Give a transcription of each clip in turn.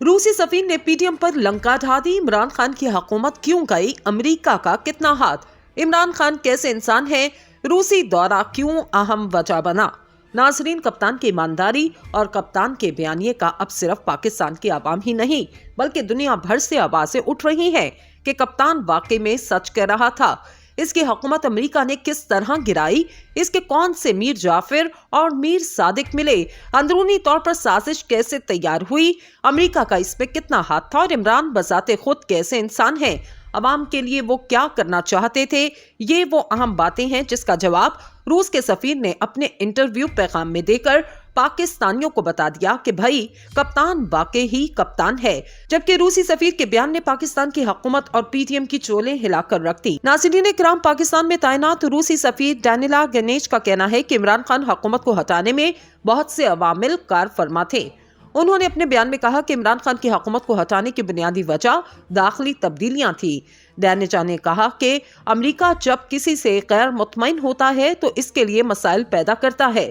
रूसी सफीर ने पीटीएम पर लंका ढा दी। इमरान खान की हुकूमत क्यों गई, अमेरिका का कितना हाथ, इमरान खान कैसे इंसान है, रूसी दौरा क्यों अहम वजह बना। नाजरीन, कप्तान की ईमानदारी और कप्तान के बयानिए का अब सिर्फ पाकिस्तान की आवाम ही नहीं बल्कि दुनिया भर से आवाजें उठ रही हैं कि कप्तान वाकई में सच कह रहा था। इसकी हुकूमत अमेरिका ने किस तरह गिराई, इसके कौन से मीर जाफिर और मीर सादिक मिले, अंदरूनी तौर पर साजिश कैसे तैयार हुई, अमेरिका का इसमें कितना हाथ था और इमरान बजाते खुद कैसे इंसान है, अवाम के लिए वो क्या करना चाहते थे। ये वो अहम बातें हैं जिसका जवाब रूस के सफीर ने अपने इंटरव्यू पैगाम में देकर पाकिस्तानियों को बता दिया कि भाई कप्तान वाकई ही कप्तान है। जबकि रूसी सफीर के बयान ने पाकिस्तान की हुकूमत और पीटीएम की चोलें हिलाकर रख दी। नाज़रीन इकराम, पाकिस्तान में तैनात रूसी सफीर डैनिला गनेश का कहना है कि इमरान खान हुकूमत को हटाने में बहुत से अवामिल कार फरमा थे। उन्होंने अपने बयान में कहा कि इमरान खान की हुकूमत को हटाने की बुनियादी वजह दाखिली तब्दीलियां थी। डैनिजा ने कहा कि अमेरिका जब किसी से गैर मुतमईन होता है तो इसके लिए मसाइल पैदा करता है।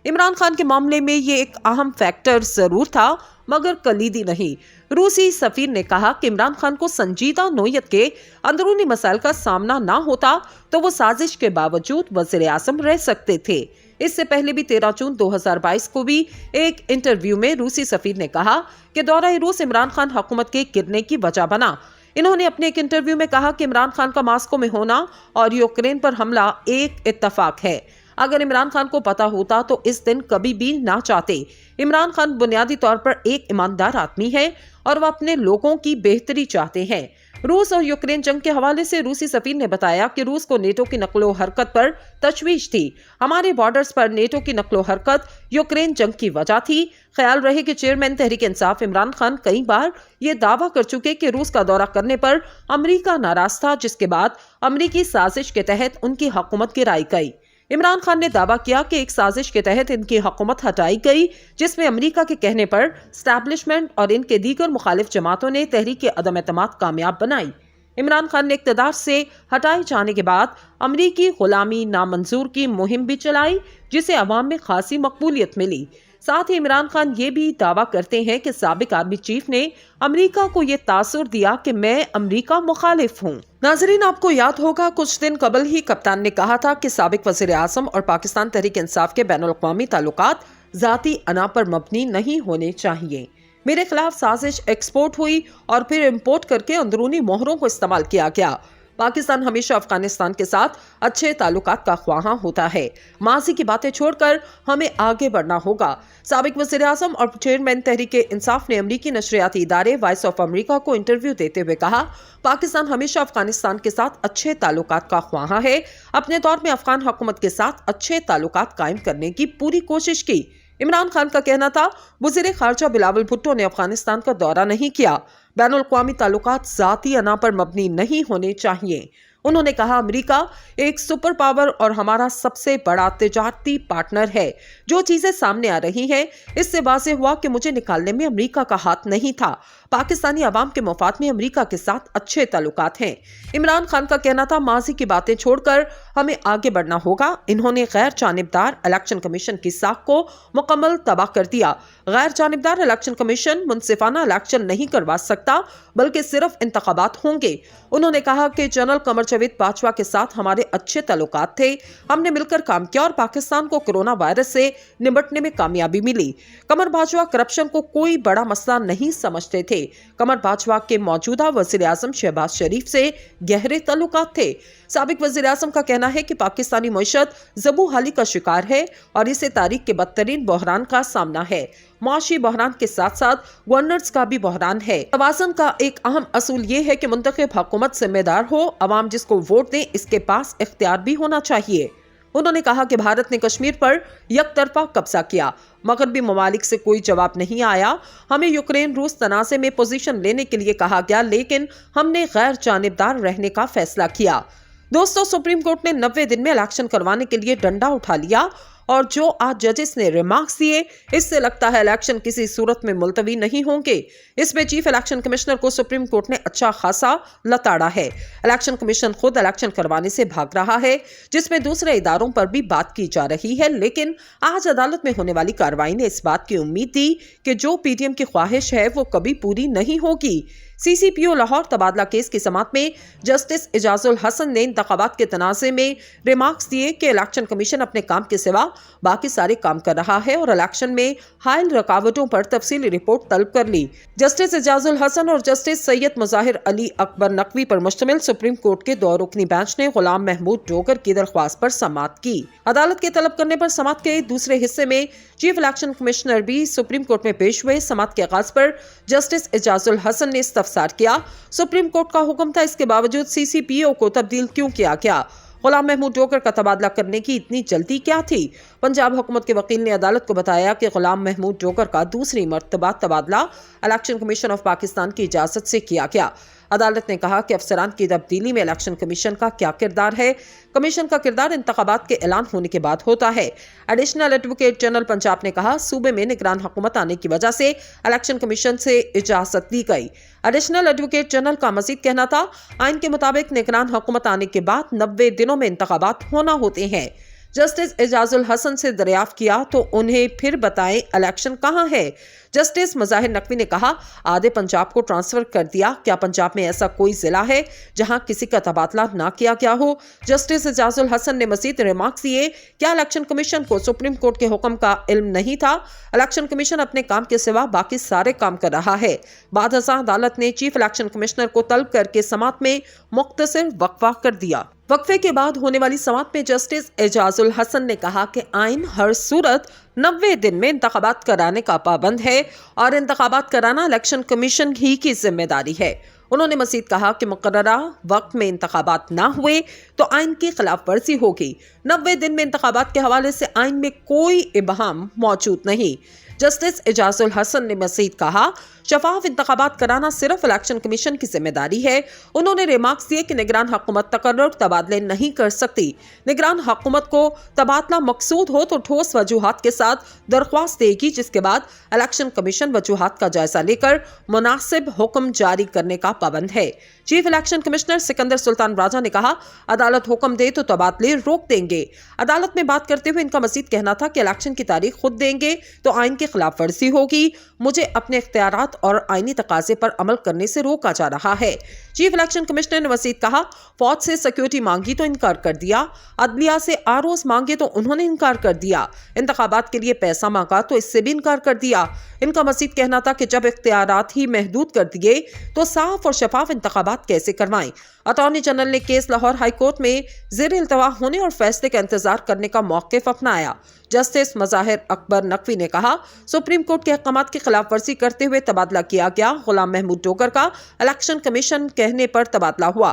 इमरान खान के मामले में ये एक अहम फैक्टर जरूर था मगर कलीदी नहीं। रूसी सफीर ने कहा कि इमरान खान को संजीदा नोयत के अंदरूनी मसाइल का सामना ना होता तो वो साजिश के बावजूद वज़ीर आज़म रह सकते थे। इससे पहले भी 13 जून 2022 को भी एक इंटरव्यू में रूसी सफीर ने कहा कि दौरा रूस इमरान खान हुकूमत के गिरने की वजह बना। इन्होंने अपने एक इंटरव्यू में कहा कि इमरान खान का मास्को में होना और यूक्रेन पर हमला एक इत्तफाक है। अगर इमरान खान को पता होता तो इस दिन कभी भी ना चाहते। इमरान खान बुनियादी तौर पर एक ईमानदार आदमी है और वह अपने लोगों की बेहतरी चाहते हैं। रूस और यूक्रेन जंग के हवाले से रूसी सफीर ने बताया कि रूस को नेटो की नकलो हरकत पर तशवीश थी। हमारे बॉर्डर्स पर नेटो की नकलो हरकत यूक्रेन जंग की वजह थी। ख्याल रहे कि चेयरमैन तहरीक इंसाफ इमरान खान कई बार ये दावा कर चुके कि रूस का दौरा करने पर अमेरिका नाराज था, जिसके बाद अमेरिकी साजिश के तहत उनकी हुकूमत गिराई गई। इमरान खान ने दावा किया कि एक साजिश के तहत इनकी हुकूमत हटाई गई जिसमें अमेरिका के कहने पर एस्टैब्लिशमेंट और इनके दीगर मुखालिफ जमातों ने तहरीक अदम एतमाद कामयाब बनाई। इमरान खान ने इक़्तिदार से हटाए जाने के बाद अमरीकी गुलामी नामंजूर की मुहिम भी चलाई जिसे अवाम में खासी मकबूलियत मिली। साथ ही इमरान खान ये भी दावा करते हैं कि साबिक आर्मी चीफ ने अमेरिका को ये तासुर दिया कि मैं अमेरिका मुखालिफ हूँ। नाजरीन, आपको याद होगा कुछ दिन कबल ही कप्तान ने कहा था कि साबिक वज़ीर आज़म और पाकिस्तान तहरीक इंसाफ के बैनुल-अक़वामी ताल्लुकात ज़ाती अना पर मबनी नहीं होने चाहिए। मेरे खिलाफ साजिश एक्सपोर्ट हुई और फिर इम्पोर्ट करके अंदरूनी मोहरों को इस्तेमाल किया गया। पाकिस्तान हमेशा अफगानिस्तान के साथ अच्छे ताल्लुकात का ख्वाहां होता है। माजी की बातें छोड़कर हमें आगे बढ़ना होगा। साबिक वज़ीर आज़म और चेयरमैन तहरीक इंसाफ ने अमरीकी नशरियाती इदारे वॉइस ऑफ अमेरिका को इंटरव्यू देते हुए कहा, पाकिस्तान हमेशा अफगानिस्तान के साथ अच्छे ताल्लुकात का ख्वाहां है। अपने दौर में अफगान हुकूमत के साथ अच्छे ताल्लुकात कायम करने की पूरी कोशिश की। इमरान खान का कहना था, वज़ीर खारजा बिलावल भुट्टो ने अफगानिस्तान का दौरा नहीं किया। बैनुल-अक़वामी ताल्लुकात ज़ाती अना पर मबनी नहीं होने चाहिए। उन्होंने कहा, अमेरिका एक सुपर पावर और हमारा सबसे बड़ा तिजारती पार्टनर है। जो चीजें सामने आ रही हैं इससे वाज़ेह हुआ कि मुझे निकालने में अमेरिका का हाथ नहीं था। पाकिस्तानी अवाम के मफाद में अमेरिका के साथ अच्छे ताल्लुकात हैं। इमरान खान का कहना था, माजी की बातें छोड़कर हमें आगे बढ़ना होगा। इन्होंने गैर जानिबदार इलेक्शन कमीशन की साख को मुकम्मल तबाह कर दिया। गैर जानिबदार इलेक्शन कमीशन मुनसिफाना इलेक्शन नहीं करवा सकता बल्कि सिर्फ इंतखाबात होंगे। उन्होंने कहा कि जनरल कमर जावेद बाजवा के साथ हमारे अच्छे ताल्लुकात थे। हमने मिलकर काम किया और पाकिस्तान को कोरोना वायरस से निपटने में कामयाबी मिली। कमर बाजवा करप्शन को कोई बड़ा मसला नहीं समझते थे। कमर बाजवा के मौजूदा वज़ीर आज़म शहबाज शरीफ से गहरे ताल्लुकात थे। साबिक वज़ीर आज़म का कहना है कि पाकिस्तानी मईशत ज़बू हाली का शिकार है और इसे तारीख के बदतरीन बहरान का सामना है। मुआशी बहरान के साथ साथ गवर्नर्स का भी बहरान है। तवाज़ुन का एक अहम असूल ये है कि मुंतखब हुकूमत जिम्मेदार हो, अवाम जिसको वोट दे इसके पास इख्तियार भी होना चाहिए। उन्होंने कहा कि भारत ने कश्मीर पर यकतरफा कब्जा किया, मगरबी ममालिक से कोई जवाब नहीं आया। हमें यूक्रेन रूस तनाज़े में पोजीशन लेने के लिए कहा गया लेकिन हमने गैर जानिबदार रहने का फैसला किया। दोस्तों, सुप्रीम कोर्ट ने 90 दिन में इलेक्शन करवाने के लिए डंडा उठा लिया और जो आज जजेस ने रिमार्क्स दिए, इससे लगता है इलेक्शन किसी सूरत में मुलतवी नहीं होंगे। इसमें चीफ इलेक्शन कमिश्नर को सुप्रीम कोर्ट ने अच्छा खासा लताड़ा है। इलेक्शन कमीशन खुद इलेक्शन करवाने से भाग रहा है, जिसमें दूसरे इदारों पर भी बात की जा रही है, लेकिन आज अदालत में होने वाली कार्रवाई ने इस बात की उम्मीद दी कि जो पीडीएम की ख्वाहिश है वो कभी पूरी नहीं होगी। सीसीपीओ लाहौर तबादला केस की समाअत में जस्टिस इजाजुल हसन ने इंतखाबात के तनाज़े में रिमार्क्स दिए कि इलेक्शन कमीशन अपने काम के सिवा बाकी सारे काम कर रहा है और इलेक्शन में हायल रकावटों पर तफसीली रिपोर्ट तलब कर ली। जस्टिस इजाजुल हसन और जस्टिस सैयद मुजाहिर अली अकबर नकवी पर मुश्तमिल सुप्रीम कोर्ट के 2 रुकनी बेंच ने गुलाम महमूद डोगर की दरख्वास्त पर समाअत की। अदालत के तलब करने पर समाअत के दूसरे हिस्से में चीफ इलेक्शन कमिश्नर भी सुप्रीम कोर्ट में पेश हुए। समाअत के आगाज पर जस्टिस इजाजुल हसन ने इस्तफसार किया, सुप्रीम कोर्ट का हुक्म था, इसके बावजूद सीसीपीओ को तब्दील क्यों किया गया? गुलाम महमूद डोगर का तबादला करने की इतनी जल्दी क्या थी? पंजाब हुकूमत के वकील ने अदालत को बताया कि गुलाम महमूद डोगर का दूसरी मर्तबा तबादला इलेक्शन कमीशन ऑफ पाकिस्तान की इजाजत से किया गया। अदालत ने कहा कि अफसरान की तब्दीली में इलेक्शन कमीशन का क्या किरदार है? कमीशन का किरदार इंतखाबात के ऐलान होने के बाद होता है। एडिशनल एडवोकेट जनरल पंजाब ने कहा, सूबे में निगरान हुकूमत आने की वजह से इलेक्शन कमीशन से इजाजत दी गई। एडिशनल एडवोकेट जनरल का मजीद कहना था, आइन के मुताबिक निगरान हुकूमत आने के बाद 90 दिनों में इंतखाबात होना होते हैं। जस्टिस इजाजुल हसन से दरियाफ्त किया तो उन्हें फिर बताएं इलेक्शन कहां है? जस्टिस मुजाहिर नकवी ने कहा, आधे पंजाब को ट्रांसफर कर दिया, क्या पंजाब में ऐसा कोई जिला है जहां किसी का तबादला ना किया गया हो? जस्टिस इजाजुल हसन ने मजीद रिमार्क्स दिए, क्या इलेक्शन कमीशन को सुप्रीम कोर्ट के हुक्म का इल्म नहीं था? इलेक्शन कमीशन अपने काम के सिवा बाकी सारे काम कर रहा है। बाद अदालत ने चीफ इलेक्शन कमिश्नर को तलब करके समाअत में मुख्तसर वक्फा कर दिया। वक्फे के बाद होने वाली समाअत में जस्टिस इजाजुल हसन ने कहा कि आइन हर सूरत 90 दिन में इंतखाबात कराने का पाबंद है और इंतखाबात कराना इलेक्शन कमीशन ही की जिम्मेदारी है। उन्होंने मजीद कहा कि मुकर्ररा वक्त में इंतखाबात ना हुए तो आइन की खिलाफ वर्जी होगी। 90 दिन में इंतखाबात के हवाले से आइन में कोई इबहाम मौजूद नहीं। जस्टिस इजाजुल हसन ने मजीद कहा, शफाफ इंतखाबात कराना सिर्फ इलेक्शन कमीशन की जिम्मेदारी है। उन्होंने रिमार्क्स दिए कि निगरान हुकूमत तकर्रुर तबादले नहीं कर सकती। निगरान हुकूमत को तबादला मकसूद हो तो ठोस वजूहात के साथ दरख्वास्त देगी, जिसके बाद इलेक्शन कमीशन वजूहात का जायजा लेकर मुनासिब हुक्म जारी करने का पाबंद है। Chief election commissioner Sikandar Sultan Raja ने कहा, अदालत हुक्म दे तो तबादले रोक देंगे। अदालत में बात करते हुए इनका मजीद कहना था कि इलेक्शन की तारीख खुद देंगे तो आइन की खिलाफ वर्जी होगी। मुझे अपने इख्तियारात और आईनी तकाजे पर अमल करने से रोका जा रहा है। चीफ इलेक्शन कमिश्नर ने मजीद कहा, फौज से सिक्योरिटी मांगी तो इनकार कर दिया, अदलिया से आरओज मांगे तो उन्होंने इनकार कर दिया, इंतखाबात के लिए पैसा मांगा तो इससे भी इनकार कर दिया। इनका मजीद कहना था कि जब इख्तियारात ही महदूद कर दिए तो साफ और शफाफ इंतखाबात कैसे करवाएं? अटॉर्नी जनरल ने केस लाहौर हाई कोर्ट में ज़ेर इल्तवा होने और फैसले का इंतजार करने का मौक़िफ़ अपनाया। जस्टिस मुजाहिर अकबर नकवी ने कहा, सुप्रीम कोर्ट के अहकामात की खिलाफ वर्जी करते हुए तबादला किया गया। गुलाम महमूद डोगर का इलेक्शन कमीशन कहने पर तबादला हुआ।